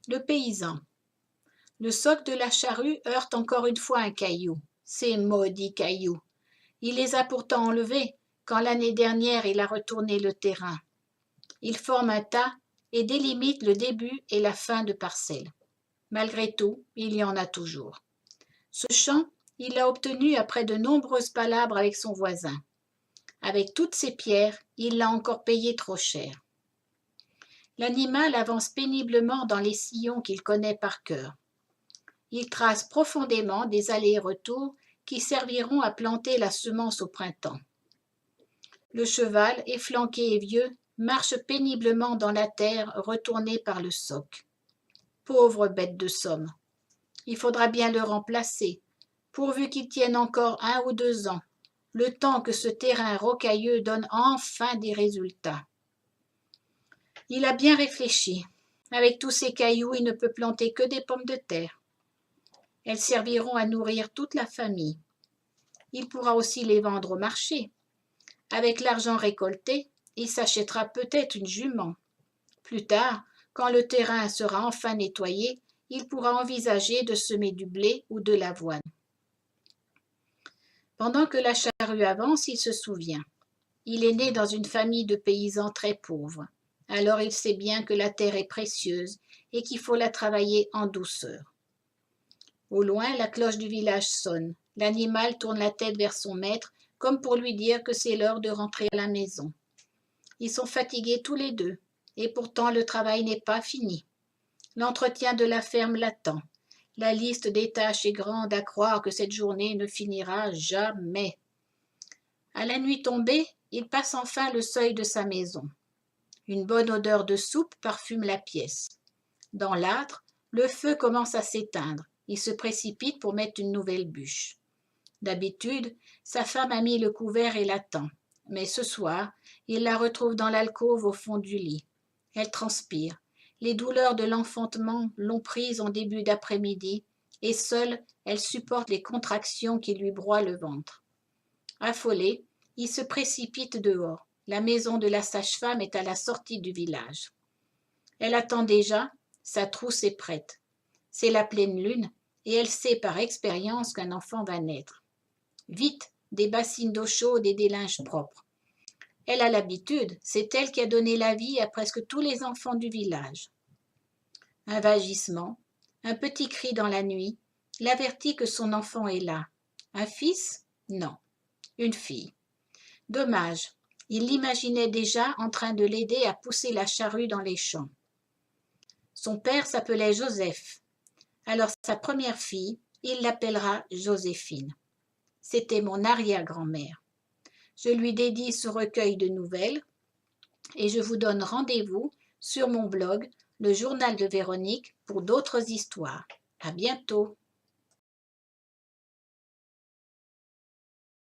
Le paysan. Le soc de la charrue heurte encore une fois un caillou. Ces maudits cailloux. Il les a pourtant enlevés quand l'année dernière il a retourné le terrain. Ils forment un tas et délimitent le début et la fin de parcelles. Malgré tout, il y en a toujours. Ce champ, il l'a obtenu après de nombreuses palabres avec son voisin. Avec toutes ces pierres, il l'a encore payé trop cher. L'animal avance péniblement dans les sillons qu'il connaît par cœur. Il trace profondément des allers-retours qui serviront à planter la semence au printemps. Le cheval, efflanqué et vieux, marche péniblement dans la terre retournée par le soc. Pauvre bête de somme! Il faudra bien le remplacer, pourvu qu'il tienne encore 1 ou 2 ans, le temps que ce terrain rocailleux donne enfin des résultats. Il a bien réfléchi. Avec tous ces cailloux, il ne peut planter que des pommes de terre. Elles serviront à nourrir toute la famille. Il pourra aussi les vendre au marché. Avec l'argent récolté, il s'achètera peut-être une jument. Plus tard, quand le terrain sera enfin nettoyé, il pourra envisager de semer du blé ou de l'avoine. Pendant que la charrue avance, il se souvient. Il est né dans une famille de paysans très pauvres. Alors il sait bien que la terre est précieuse et qu'il faut la travailler en douceur. Au loin, la cloche du village sonne. L'animal tourne la tête vers son maître, comme pour lui dire que c'est l'heure de rentrer à la maison. Ils sont fatigués tous les deux, et pourtant le travail n'est pas fini. L'entretien de la ferme l'attend. La liste des tâches est grande à croire que cette journée ne finira jamais. À la nuit tombée, il passe enfin le seuil de sa maison. Une bonne odeur de soupe parfume la pièce. Dans l'âtre, le feu commence à s'éteindre. Il se précipite pour mettre une nouvelle bûche. D'habitude, sa femme a mis le couvert et l'attend. Mais ce soir, il la retrouve dans l'alcôve au fond du lit. Elle transpire. Les douleurs de l'enfantement l'ont prise en début d'après-midi et seule, elle supporte les contractions qui lui broient le ventre. Affolé, il se précipite dehors. La maison de la sage-femme est à la sortie du village. Elle attend déjà, sa trousse est prête. C'est la pleine lune et elle sait par expérience qu'un enfant va naître. Vite, des bassines d'eau chaude et des linges propres. Elle a l'habitude, c'est elle qui a donné la vie à presque tous les enfants du village. Un vagissement, un petit cri dans la nuit, l'avertit que son enfant est là. Un fils? Non, une fille. Dommage, il l'imaginait déjà en train de l'aider à pousser la charrue dans les champs. Son père s'appelait Joseph. Alors sa première fille, il l'appellera Joséphine. C'était mon arrière-grand-mère. Je lui dédie ce recueil de nouvelles et je vous donne rendez-vous sur mon blog, le journal de Véronique, pour d'autres histoires. À bientôt.